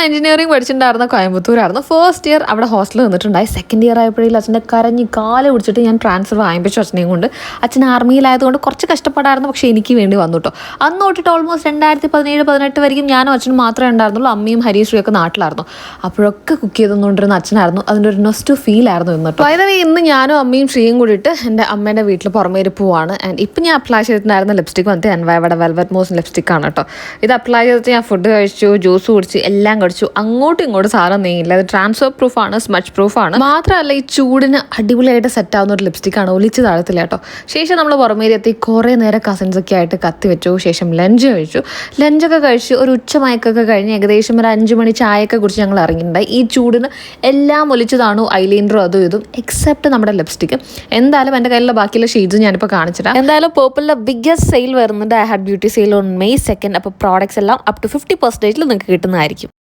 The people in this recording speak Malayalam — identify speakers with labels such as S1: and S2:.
S1: എഞ്ചിനീയറിംഗ് പഠിച്ചിട്ടുണ്ടായിരുന്ന കോയമ്പത്തൂരായിരുന്നു. ഫസ്റ്റ് ഇയർ അവിടെ ഹോസ്റ്റലിൽ നിന്നിട്ടുണ്ടായി. സെക്കൻഡ് ഇയർ ആയപ്പോഴേക്കും അച്ഛൻ്റെ കരഞ്ഞ് കാല് പിടിച്ചിട്ട് ഞാൻ ട്രാൻസ്ഫർ വാങ്ങിപ്പിച്ചു അച്ഛനെയും കൊണ്ട്. അച്ഛൻ ആർമിയിലായതുകൊണ്ട് കുറച്ച് കഷ്ടപ്പെടായിരുന്നു, പക്ഷേ എനിക്ക് വേണ്ടി വന്നു കേട്ടോ. അന്ന് തൊട്ടിട്ട് ഓൾമോസ്റ്റ് 2017-18 വരെയും ഞാനും അച്ഛനും മാത്രമേ ഉണ്ടായിരുന്നുള്ളൂ. അമ്മയും ഹരീശ്രീയൊക്കെ നാട്ടിലായിരുന്നു. അപ്പോഴൊക്കെ കുക്ക് ചെയ്തുകൊണ്ടിരുന്ന അച്ഛനായിരുന്നു. അതിൻ്റെ ഒരു നെസ്റ്റ് ഫീൽ ആയിരുന്നു ഇന്ന് കേട്ടോ. അതായത് ഇന്ന് ഞാനും അമ്മയും ശ്രീയും കൂടിയിട്ട് എൻ്റെ അമ്മേൻ്റെ വീട്ടിൽ പുറമേരി പോവാണ്. ആൻഡ് ഇപ്പം ഞാൻ അപ്ലൈ ചെയ്തിട്ടുണ്ടായിരുന്ന ലിപ്സ്റ്റിക് വന്നിട്ട് എൻവൈയുടെ വെൽവെറ്റ് മോസ് ലിപ്സ്റ്റിക്കാണ് കേട്ടോ. ഇത് അപ്ലൈ ചെയ്തിട്ട് ഞാൻ ഫുഡ് കഴിച്ചു, ജ്യൂസ് കുടിച്ചു, എല്ലാം കഴിച്ചു. അങ്ങോട്ടും ഇങ്ങോട്ടും സാധനം നീങ്ങില്ല. അത് ട്രാൻസ്ഫർ പ്രൂഫാണ്, സ്മച്ച് പ്രൂഫാണ്. മാത്രമല്ല ഈ ചൂടിന് അടിപൊളിയായിട്ട് സെറ്റ് ആവുന്ന ഒരു ലിപ്സ്റ്റിക്കാണ്. ഒലിച്ച് താഴത്തില്ല കേട്ടോ. ശേഷം നമ്മൾ പുറമേരി എത്തി കുറേ നേരം കസിൻസൊക്കെ ആയിട്ട് കത്തി വെച്ചു. ശേഷം ലഞ്ച് കഴിച്ചു. ലഞ്ചൊക്കെ കഴിച്ച് ഒരു ഉച്ചമയക്കൊക്കെ കഴിഞ്ഞ് ഏകദേശം ഒരു 5 മണി ചായയൊക്കെ കുറിച്ച് ഞങ്ങൾ ഇറങ്ങിയിട്ടുണ്ടായി. ഈ ചൂടിന് എല്ലാം ഒലിച്ചതാണു, ഐലൈനറും അതും ഇതും എക്സെപ്റ്റ് നമ്മുടെ ലിപ്സ്റ്റിക്ക്. എന്തായാലും എൻ്റെ കയ്യിലുള്ള ബാക്കിയുള്ള ഷെയ്ഡ്സ് ഞാനിപ്പോൾ കാണിച്ചിട്ടാണ്. എന്തായാലും പേർപ്പിളിലെ ബിഗ്ഗസ്റ്റ് സെയിൽ വരുന്നുണ്ട്. I had beauty sale on May 2. അപ്പോൾ പ്രോഡക്ട്സ് എല്ലാം അപ് ടു 50% നിങ്ങൾക്ക് കിട്ടുന്നതായിരിക്കും.